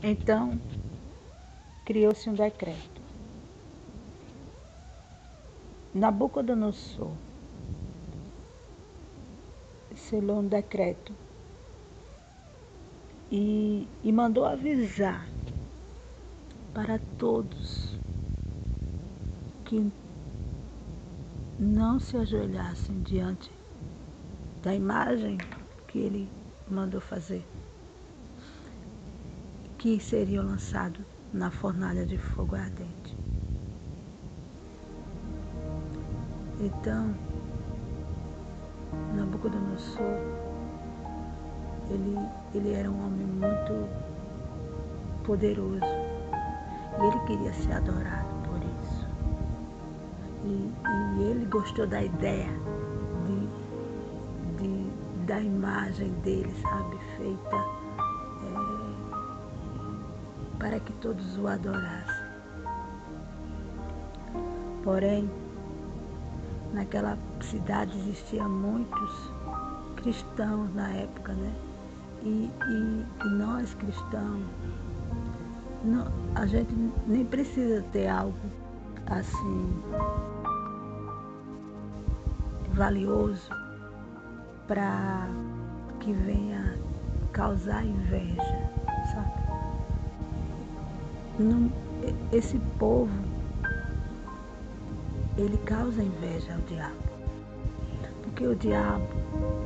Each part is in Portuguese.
Então, criou-se um decreto. Nabucodonosor selou um decreto e mandou avisar para todos que não se ajoelhassem diante da imagem que ele mandou fazer, que seriam lançados na fornalha de fogo ardente. Então, Nabucodonosor, ele era um homem muito poderoso e ele queria ser adorado por isso. E ele gostou da ideia da imagem dele, sabe, feita para que todos o adorassem. Porém, naquela cidade existiam muitos cristãos na época, né? E nós cristãos, a gente nem precisa ter algo assim valioso para que venha causar inveja, sabe? Esse povo, ele causa inveja ao diabo. Porque o diabo,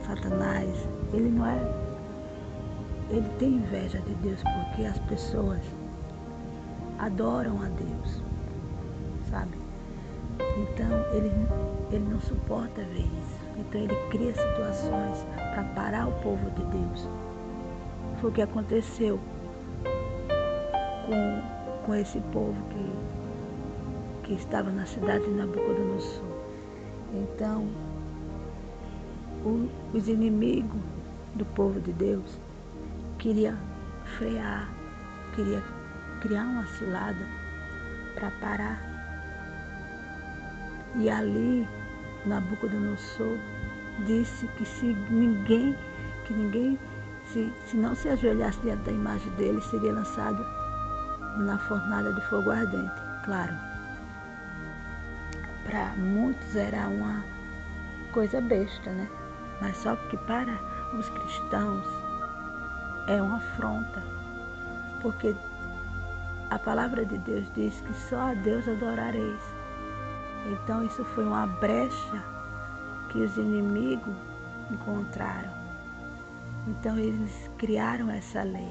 Satanás, ele tem inveja de Deus porque as pessoas adoram a Deus, sabe? Então, ele não suporta ver isso. Então, ele cria situações para parar o povo de Deus. Foi o que aconteceu com esse povo que estava na cidade de Nabucodonosor. Então, os inimigos do povo de Deus queriam frear, queriam criar uma cilada para parar. E ali, Nabucodonosor disse que se não se ajoelhasse diante da imagem dele, seria lançado na fornalha de fogo ardente. Claro, para muitos era uma coisa besta, né? Mas só que para os cristãos é uma afronta, porque a palavra de Deus diz que só a Deus adorareis. Então isso foi uma brecha que os inimigos encontraram. Então eles criaram essa lei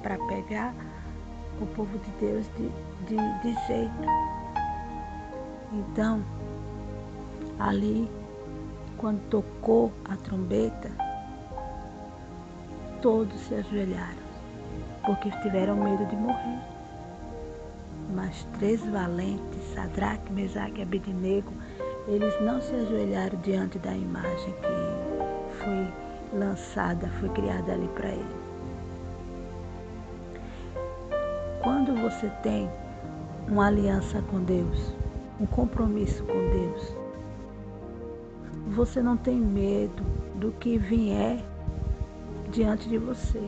para pegar o povo de Deus de jeito. Então, ali, quando tocou a trombeta, todos se ajoelharam, porque tiveram medo de morrer. Mas 3 valentes, Sadraque, Mesaque e Abednego, eles não se ajoelharam diante da imagem que foi lançada, foi criada ali para ele. Quando você tem uma aliança com Deus, um compromisso com Deus, você não tem medo do que vier diante de você.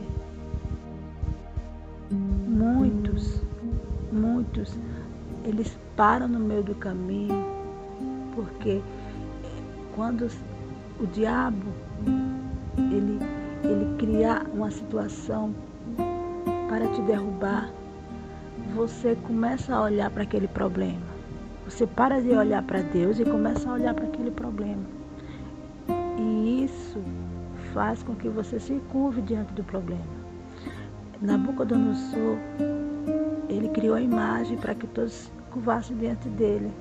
Muitos, eles param no meio do caminho, porque quando o diabo, ele cria uma situação para te derrubar, você começa a olhar para aquele problema. Você para de olhar para Deus e começa a olhar para aquele problema. E isso faz com que você se curve diante do problema. Nabucodonosor, ele criou a imagem para que todos curvassem diante dele.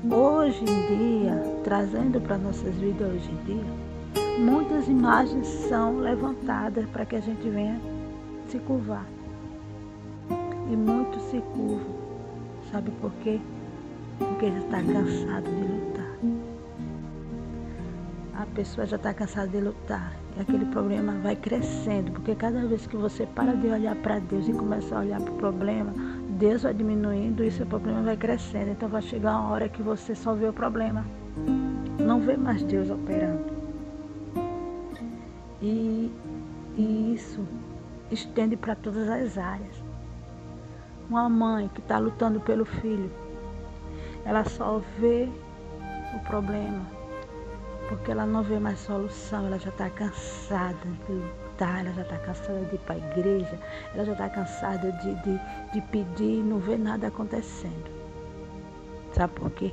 Hoje em dia, trazendo para nossas vidas hoje em dia, muitas imagens são levantadas para que a gente venha se curvar. E muitos se curvam. Sabe por quê? Porque já está cansado de lutar. A pessoa já está cansada de lutar. E aquele problema vai crescendo. Porque cada vez que você para de olhar para Deus e começa a olhar para o problema, Deus vai diminuindo e seu problema vai crescendo. Então vai chegar uma hora que você só vê o problema. Não vê mais Deus operando. E isso estende para todas as áreas. Uma mãe que está lutando pelo filho, ela só vê o problema, porque ela não vê mais solução, ela já está cansada de lutar, ela já está cansada de ir para a igreja, ela já está cansada de pedir e não vê nada acontecendo. Sabe por quê?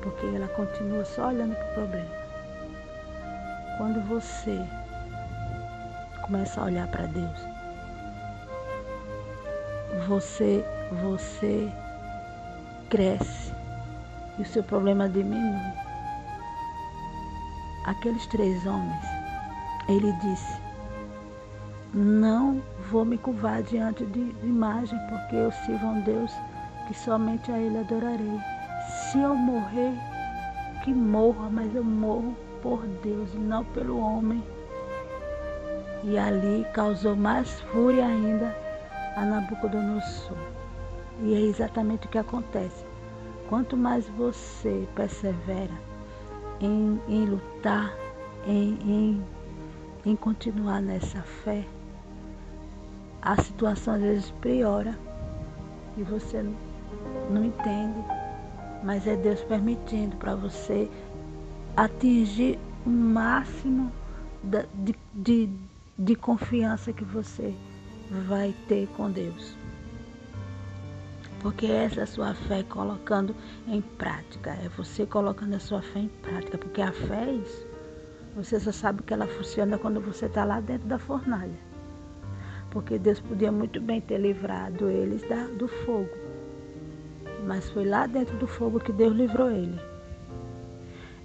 Porque ela continua só olhando para o problema. Quando você começa a olhar para Deus, você cresce e o seu problema diminui. Aqueles 3 homens, ele disse: não vou me curvar diante de imagem, porque eu sirvo a um Deus que somente a Ele adorarei. Se eu morrer, que morra, mas eu morro por Deus e não pelo homem. E ali causou mais fúria ainda a Nabucodonosor. E é exatamente o que acontece. Quanto mais você persevera em lutar, em continuar nessa fé, a situação às vezes piora e você não entende, mas é Deus permitindo para você atingir o máximo de confiança que você vai ter com Deus. Porque essa é a sua fé colocando em prática. É você colocando a sua fé em prática. Porque a fé é isso. Você só sabe que ela funciona quando você está lá dentro da fornalha. Porque Deus podia muito bem ter livrado eles do fogo. Mas foi lá dentro do fogo que Deus livrou ele.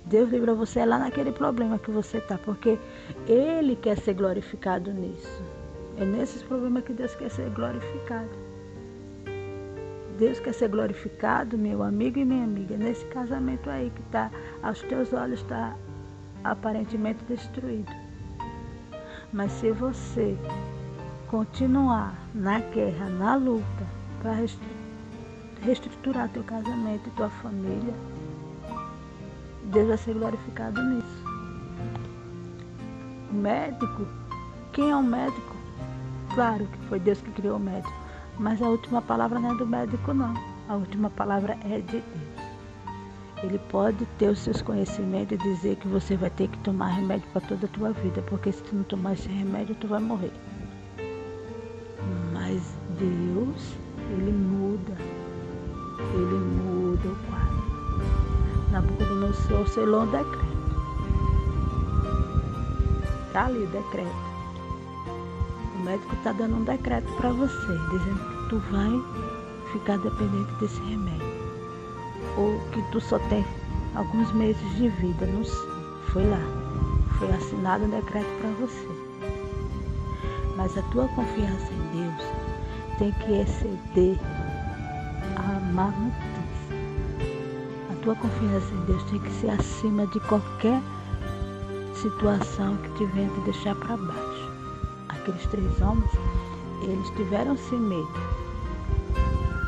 Deus livrou você lá naquele problema que você está. Porque Ele quer ser glorificado nisso. É nesses problemas que Deus quer ser glorificado. Deus quer ser glorificado, meu amigo e minha amiga, nesse casamento aí que está, aos teus olhos está aparentemente destruído. Mas se você continuar na guerra, na luta, para reestruturar teu casamento e tua família, Deus vai ser glorificado nisso. O médico, quem é o médico? Claro que foi Deus que criou o médico. Mas a última palavra não é do médico, não. A última palavra é de Deus. Ele pode ter os seus conhecimentos e dizer que você vai ter que tomar remédio para toda a tua vida, porque se tu não tomar esse remédio, tu vai morrer. Mas Deus, Ele muda o quadro. Nabucodonosor selou um decreto. Está ali o decreto. O médico está dando um decreto para você, dizendo que tu vai ficar dependente desse remédio. Ou que tu só tem alguns meses de vida. Não sei. Foi lá. Foi assinado um decreto para você. Mas a tua confiança em Deus tem que exceder a má notícia. A tua confiança em Deus tem que ser acima de qualquer situação que te venha te deixar para baixo. Aqueles 3 homens, eles tiveram sim medo,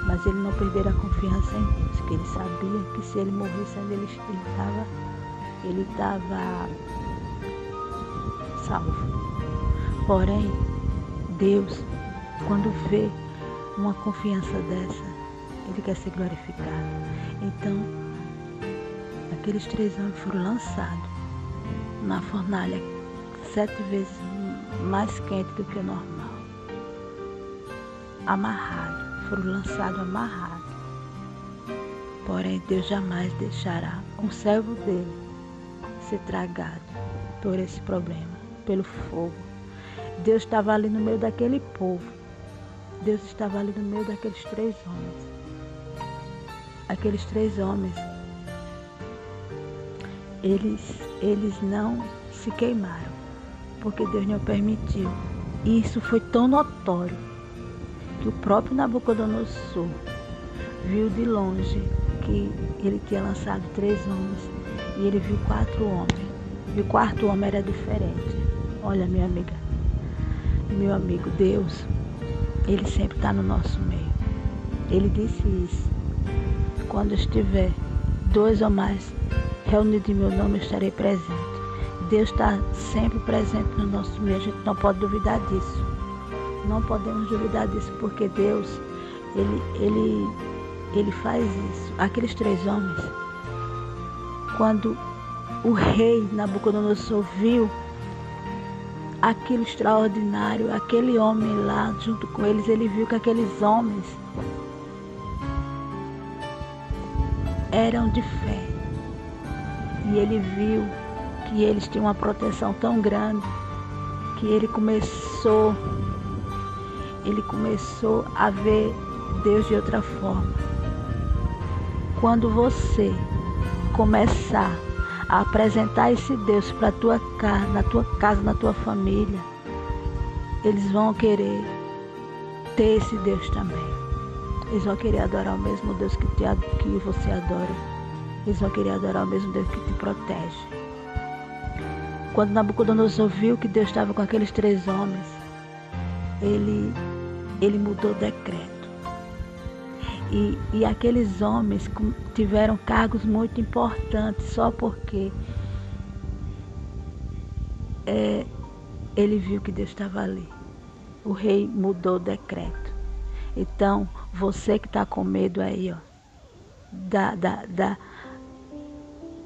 mas eles não perderam a confiança em Deus, que eles sabiam que se ele morresse, ele estava salvo. Porém, Deus, quando vê uma confiança dessa, Ele quer ser glorificado. Então, aqueles 3 homens foram lançados na fornalha 7 vezes mais quente do que o normal. Foram lançados amarrados. Porém, Deus jamais deixará um servo dele ser tragado por esse problema, pelo fogo. Deus estava ali no meio daquele povo. Deus estava ali no meio daqueles 3 homens. Aqueles 3 homens, eles não se queimaram, porque Deus não permitiu. E isso foi tão notório que o próprio Nabucodonosor viu de longe que ele tinha lançado 3 homens e ele viu 4 homens. E o 4º homem era diferente. Olha, minha amiga, meu amigo, Deus, Ele sempre está no nosso meio. Ele disse isso. Quando estiver 2 ou mais reunidos em meu nome, eu estarei presente. Deus está sempre presente no nosso meio, a gente não pode duvidar disso. Não podemos duvidar disso, porque Deus, Ele faz isso. Aqueles 3 homens, quando o rei Nabucodonosor viu aquilo extraordinário, aquele homem lá junto com eles, ele viu que aqueles homens eram de fé. E ele viu que eles tinham uma proteção tão grande que ele começou a ver Deus de outra forma. Quando você começar a apresentar esse Deus para na tua casa, na tua família, eles vão querer ter esse Deus também. Eles vão querer adorar o mesmo Deus que você adora. Eles vão querer adorar o mesmo Deus que te protege. Quando Nabucodonosor viu que Deus estava com aqueles 3 homens, ele mudou o decreto. E aqueles homens tiveram cargos muito importantes só porque ele viu que Deus estava ali. O rei mudou o decreto. Então, você que está com medo aí, ó,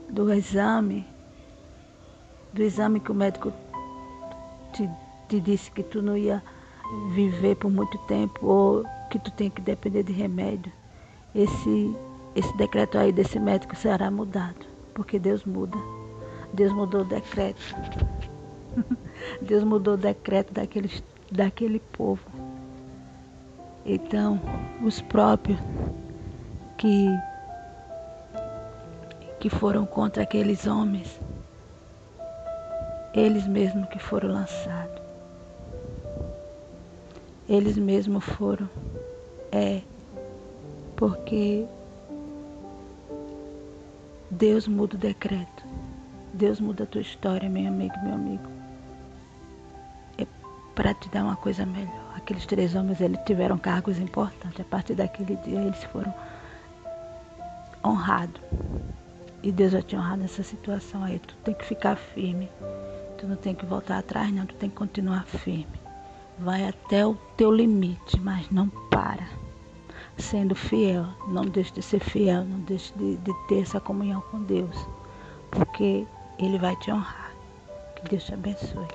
do exame que o médico te disse que tu não ia viver por muito tempo, ou que tu tem que depender de remédio, esse decreto aí desse médico será mudado, porque Deus muda. Deus mudou o decreto. Deus mudou o decreto daquele povo. Então, os próprios que foram contra aqueles homens, eles mesmos que foram lançados. Eles mesmos foram. Porque Deus muda o decreto. Deus muda a tua história, meu amigo, meu amigo. É para te dar uma coisa melhor. Aqueles 3 homens, eles tiveram cargos importantes. A partir daquele dia, eles foram honrados. E Deus vai te honrar nessa situação aí. Tu tem que ficar firme. Tu não tem que voltar atrás, não. Tu tem que continuar firme. Vai até o teu limite, mas não para. Sendo fiel. Não deixe de ser fiel. Não deixe de ter essa comunhão com Deus. Porque Ele vai te honrar. Que Deus te abençoe.